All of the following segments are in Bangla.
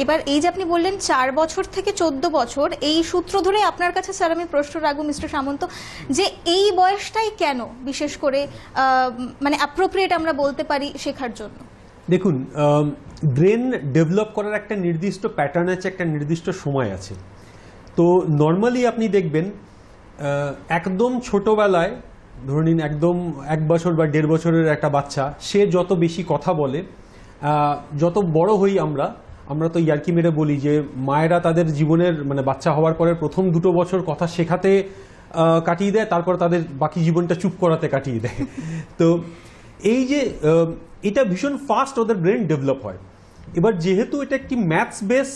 এবার এই যে আপনি বললেন 4 বছর থেকে 14 বছর, এই সূত্র ধরে আপনার কাছে স্যার আমি প্রশ্ন রাখবো মিস্টার সামন্ত, যে এই বয়সটাই কেন বিশেষ করে মানে অ্যাপ্রোপ্রিয়েট আমরা বলতে পারি শেখার জন্য? দেখুন, ব্রেন ডেভেলপ করার একটা নির্দিষ্ট প্যাটার্ন আছে, একটা নির্দিষ্ট সময় আছে। তো নর্মালি আপনি দেখবেন একদম ছোটবেলায়, ধরে নিন একদম 1 বছর বা 1.5 বছরের একটা বাচ্চা, সে যত বেশি কথা বলে, যত বড় হই আমরা তো ইয়ার্কি মেরে বলি যে মায়েরা তাদের জীবনের মানে বাচ্চা হওয়ার পরে প্রথম 2 বছর কথা শেখাতে কাটিয়ে দেয়, তারপর তাদের বাকি জীবনটা চুপ করাতে কাটিয়ে দেয়। তো এই যে এটা ভীষণ ফাস্ট ওদের ব্রেন ডেভেলপ হয়। এবার যেহেতু এটা একটি ম্যাথস বেস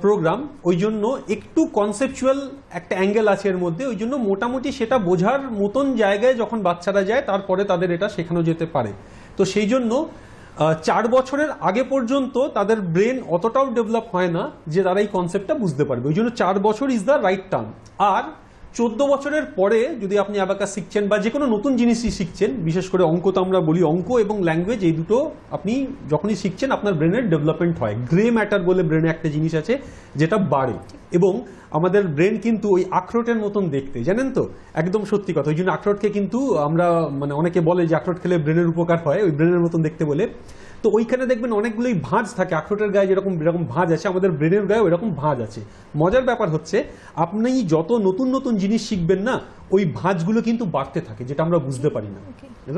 প্রোগ্রাম, ওই জন্য একটু কনসেপচুয়াল একটা অ্যাঙ্গেল আছে এর মধ্যে, ওই জন্য মোটামুটি সেটা বোঝার মতন জায়গায় যখন বাচ্চারা যায় তারপরে তাদের এটা শেখানো যেতে পারে। তো সেই জন্য 4 বছরের আগে পর্যন্ত তাদের ব্রেন অতটাও ডেভেলপ হয় না যে তারা এই কনসেপ্টটা বুঝতে পারবে, ওই জন্য 4 বছর ইজ দ্য রাইট টার্ম। আর 14 বছরের পরে যদি আপনি অ্যাবাকাস শিখছেন বা যে কোনো নতুন জিনিসই শিখছেন, বিশেষ করে অঙ্ক, তো আমরা বলি অঙ্ক এবং ল্যাঙ্গুয়েজ, এই দুটো আপনি যখনই শিখছেন আপনার ব্রেনের ডেভেলপমেন্ট হয়। গ্রে ম্যাটার বলে ব্রেনে একটা জিনিস আছে যেটা বাড়ে, এবং আমাদের ব্রেন কিন্তু ওই আখরোটের মতন দেখতে, জানেন তো, একদম সত্যি কথা। ওই জন্য আখরোটকে কিন্তু আমরা মানে অনেকে বলে যে আখরোট খেলে ব্রেনের উপকার হয়, ওই ব্রেনের মতন দেখতে বলে। তো ওইখানে দেখবেন অনেকগুলোই ভাঁজ থাকে, আখরোটের গায়ে যেরকম ভাঁজ আছে আমাদের ব্রেনের গায়ে ওইরকম ভাঁজ আছে। মজার ব্যাপার হচ্ছে আপনি যত নতুন নতুন জিনিস শিখবেন না, ওই ভাঁজগুলো কিন্তু বাড়তে থাকে, যেটা আমরা বুঝতে পারি না,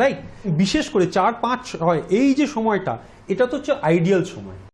রাইট? বিশেষ করে 4, 5, 6 এই যে সময়টা, এটা তো হচ্ছে আইডিয়াল সময়।